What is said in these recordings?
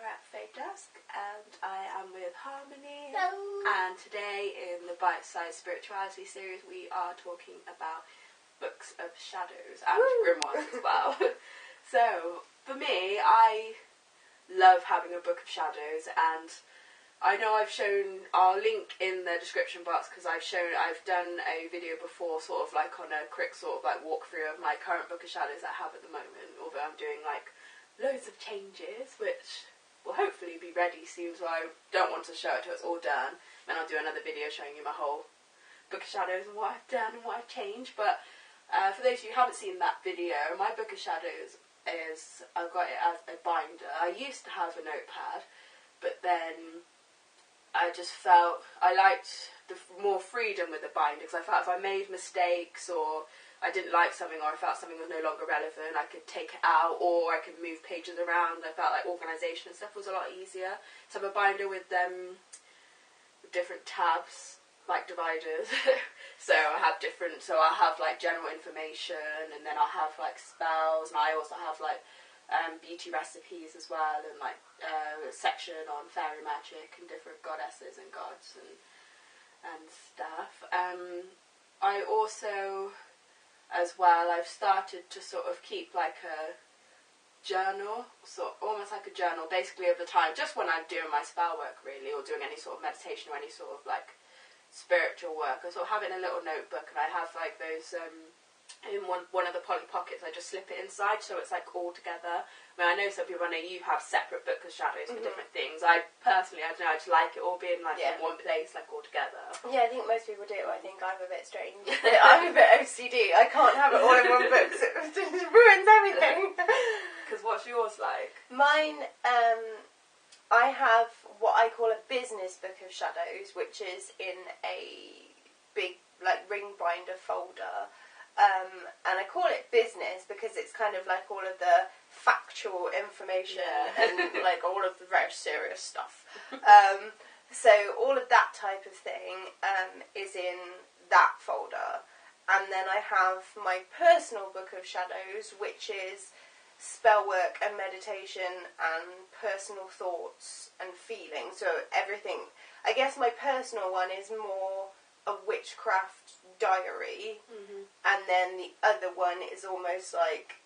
at Fade Dusk, and I am with Harmony. Hello. And today in the Bite-Sized Spirituality series we are talking about books of shadows and grimoires as well. So, for me, I love having a book of shadows, and I know I've shown, I'll link in the description box because I've done a video before sort of like on a quick sort of like walkthrough of my current book of shadows that I have at the moment, although I'm doing like loads of changes which will hopefully be ready soon, so I don't want to show it till it's all done. Then I'll do another video showing you my whole book of shadows and what I've done and what I've changed. But for those of you who haven't seen that video, my book of shadows is, I've got it as a binder. I used to have a notepad, but then I just felt I liked the more freedom with the binder, because I felt if I made mistakes or I didn't like something or I felt something was no longer relevant, I could take it out or I could move pages around. I felt like organisation and stuff was a lot easier. So I have a binder with different tabs, like dividers. So I have I'll have like general information, and then I'll have like spells, and I also have like beauty recipes as well, and like a section on fairy magic and different goddesses and gods and stuff. I also, as well, I've started to sort of keep like a journal, almost like a journal, basically of the time, just when I'm doing my spell work really, or doing any sort of meditation or any sort of like spiritual work. I sort of have it in a little notebook, and I have like those in one of the Polly Pockets, I just slip it inside so it's like all together. I mean, I know some people, I know you have separate book of shadows for different things. I personally, I don't know, I just like it all being like in one place, like all together. Yeah, I think most people do. I think I'm a bit strange. I'm a bit OCD. I can't have it all in one book, so it just ruins everything. Because what's yours like? Mine, I have what I call a business book of shadows, which is in a big like ring binder folder. And I call it business because it's kind of like all of the factual information and like all of the very serious stuff. So all of that type of thing is in that folder. And then I have my personal book of shadows, which is spell work and meditation and personal thoughts and feelings. So everything, I guess my personal one is more a witchcraft diary, and then the other one is almost like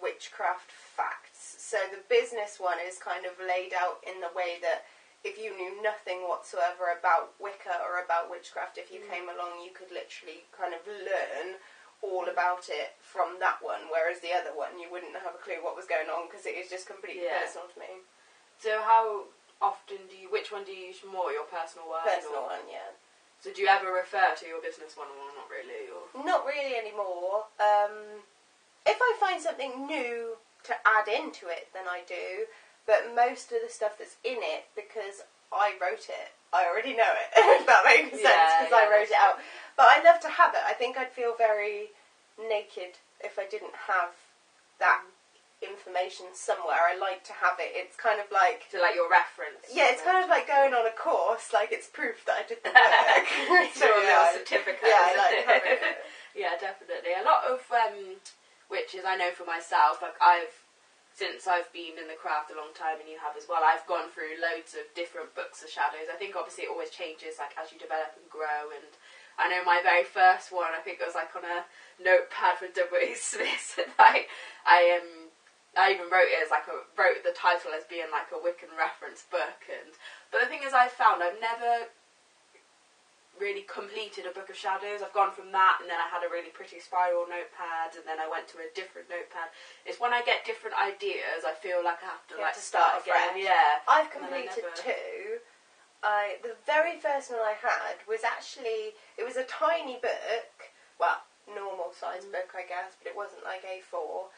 witchcraft facts. So the business one is kind of laid out in the way that if you knew nothing whatsoever about Wicca or about witchcraft, if you came along, you could literally kind of learn all about it from that one, whereas the other one you wouldn't have a clue what was going on because it is just completely personal to me. So how often which one do you use more, your personal one? Personal one, yeah. So do you ever refer to your business one or not really? Or? Not really anymore. If I find something new to add into it, then I do. But most of the stuff that's in it, because I wrote it, I already know it, if that makes sense, because I wrote it out. But I love to have it. I think I'd feel very naked if I didn't have that information somewhere. I like to have it. It's kind of like... So like your reference. Yeah, it's kind of like going on a course, like it's proof that I did the work. So your little certificate. Yeah, I like having it. Yeah, definitely. A lot of witches, I know for myself, like since I've been in the craft a long time, and you have as well, I've gone through loads of different books of shadows. I think obviously it always changes like as you develop and grow, and I know my very first one, I think it was like on a notepad for W. Smith, and I even wrote it as wrote the title as being like a Wiccan reference book, but the thing is, I've found I've never really completed a book of shadows. I've gone from that, and then I had a really pretty spiral notepad, and then I went to a different notepad. It's when I get different ideas, I feel like I have to start again. Yeah, I've completed two. The very first one I had was actually, it was a tiny book, well, normal size book I guess, but it wasn't like A4.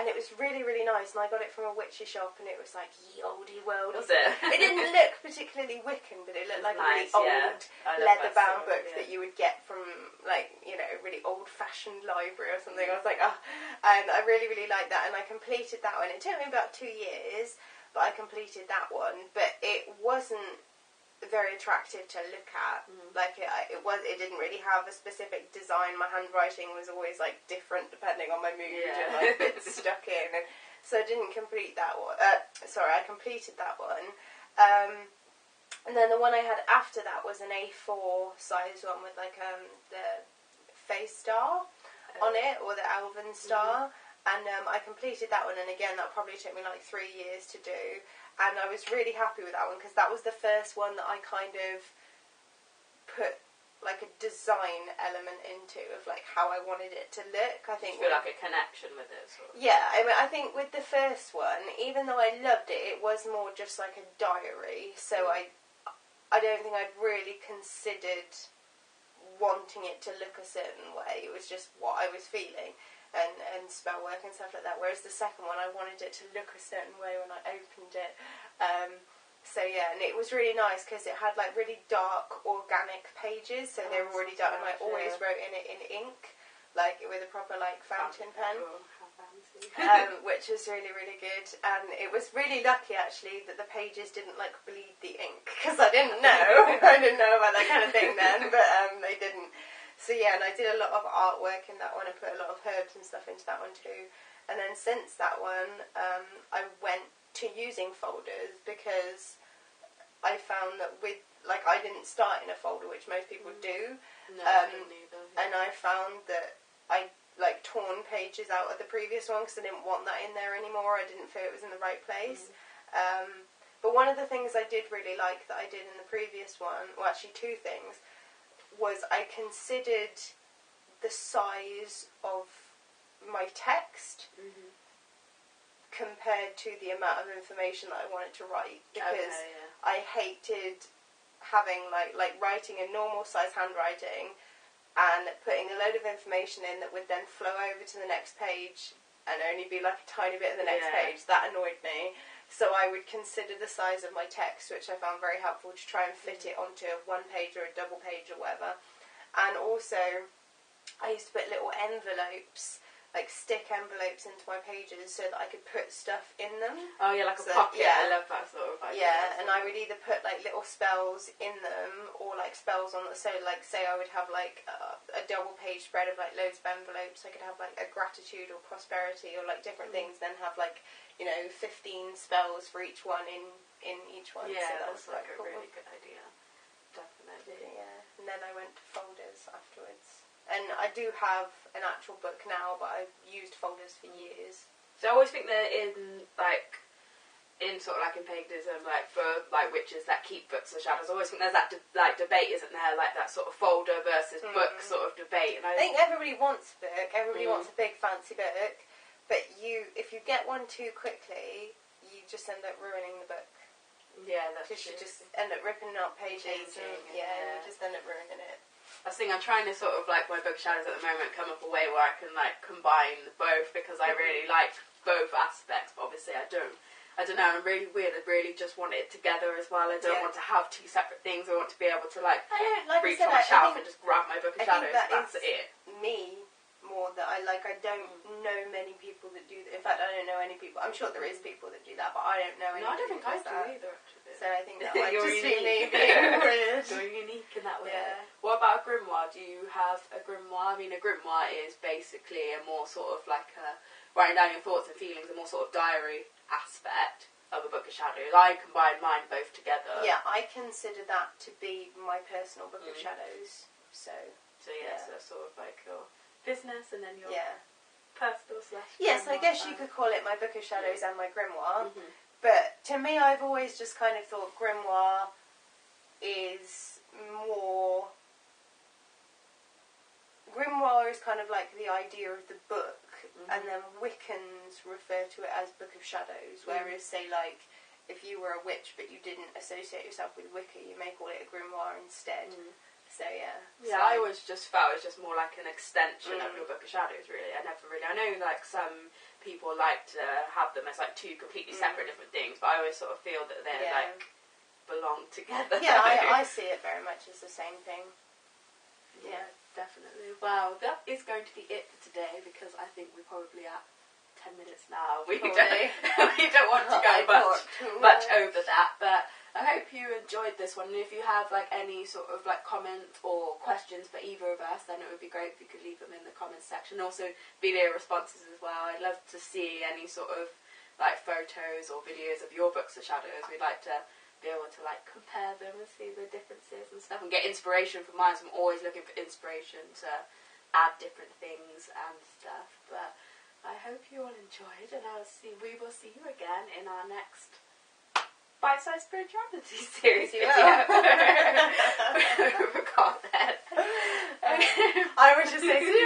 And it was really, really nice, and I got it from a witchy shop, and it was like ye olde world. Was it? It didn't look particularly Wiccan, but it looked like nice, a really old leather-bound book that you would get from, like, you know, a really old-fashioned library or something. I was like, oh, and I really, really liked that, and I completed that one. It took me about 2 years, but I completed that one, but it wasn't very attractive to look at. Like it didn't really have a specific design. My handwriting was always like different depending on my mood, and like bits stuck in. And So I didn't complete that one. I completed that one. And then the one I had after that was an A4 size one with like the face star on it, or the Elven star. And I completed that one, and again, that probably took me like 3 years to do. And I was really happy with that one, because that was the first one that I kind of put like a design element into, of like how I wanted it to look. I think you feel like a connection with it, sort of. Yeah, I mean, I think with the first one, even though I loved it, it was more just like a diary. So I don't think I'd really considered wanting it to look a certain way. It was just what I was feeling, and spell work and stuff like that. Whereas the second one, I wanted it to look a certain way when I opened it. So yeah, and it was really nice because it had like really dark organic pages, so they were already dark, and I always wrote in it in ink, like with a proper like fountain pen. Which was really, really good. And it was really lucky actually that the pages didn't like bleed the ink, because I didn't know. I didn't know about that kind of thing then, but they didn't. So yeah, and I did a lot of artwork in that one. I put a lot of herbs and stuff into that one too. And then since that one, I went to using folders, because I found that with, like, I didn't start in a folder, which most people do. No, I didn't either. And I found that I like torn pages out of the previous one because I didn't want that in there anymore. I didn't feel it was in the right place. But one of the things I did really like that I did in the previous one, well actually two things, was I considered the size of my text compared to the amount of information that I wanted to write, because I hated having like writing in normal size handwriting and putting a load of information in that would then flow over to the next page and only be like a tiny bit of the next page. That annoyed me. So I would consider the size of my text, which I found very helpful, to try and fit it onto a one page or a double page or whatever. And also, I used to put little envelopes, like stick envelopes into my pages so that I could put stuff in them. Oh yeah, like a pocket. Yeah. I love that sort of idea. Yeah, and I would either put like little spells in them, or like spells on the, so like say I would have like a double page spread of like loads of envelopes. I could have like a gratitude or prosperity or like different things, then have like, you know, 15 spells for each one in each one. Yeah, so that that's was like a cool. really good idea. Definitely. Yeah, and then I went to folders afterwards. And I do have an actual book now, but I've used folders for years. So I always think that in sort of like in paganism, like for like witches that keep books of shadows, I always think there's that debate, isn't there? Like that sort of folder versus book sort of debate. And I think everybody wants a book. Everybody wants a big fancy book, but if you get one too quickly, you just end up ruining the book. Yeah, that's because you just end up ripping out pages, and you just end up ruining it. I think I'm trying to sort of, like, my book shadows at the moment come up a way where I can, like, combine both, because I really like both aspects, but obviously I don't know, I'm really weird, I really just want it together as well. I don't want to have two separate things. I want to be able to, like reach on my shelf and just grab my book of shadows. That's it. Me more that I don't know many people that do that. In fact, I don't know any people. I'm sure there is people that do that, but I don't know any. No, I don't think I do that either, actually. So I think that might just be me unique. being weird. You're unique in that way. Yeah. What about a grimoire? Do you have a grimoire? I mean, a grimoire is basically a more sort of like writing down your thoughts and feelings, a more sort of diary aspect of a book of shadows. I combine mine both together. Yeah, I consider that to be my personal book of shadows. So yeah, so sort of like your business and then your personal / yes, I guess you could call it my book of shadows and my grimoire. But to me, I've always just kind of thought grimoire is more. Grimoire is kind of like the idea of the book, and then Wiccans refer to it as Book of Shadows, whereas, say, like, if you were a witch but you didn't associate yourself with Wicca, you may call it a grimoire instead. So, yeah. Yeah, I always just felt it was just more like an extension of your Book of Shadows, really. I know, like, some people like to have them as, like, two completely separate different things, but I always sort of feel that they're, like, belong together. Yeah, I see it very much as the same thing. Yeah, definitely. Well, that is going to be it for today, because I think we're probably at 10 minutes now. We don't want to go much over that, but I hope you enjoyed this one. And if you have like any sort of like comment or questions for either of us, then it would be great if you could leave them in the comments section. Also, video responses as well. I'd love to see any sort of like photos or videos of your books of shadows. We'd like to be able to like compare them and see the differences and stuff, and get inspiration from mine. So I'm always looking for inspiration to add different things and stuff. But I hope you all enjoyed, and we will see you again in our next bite-sized spirituality series video. I was just saying.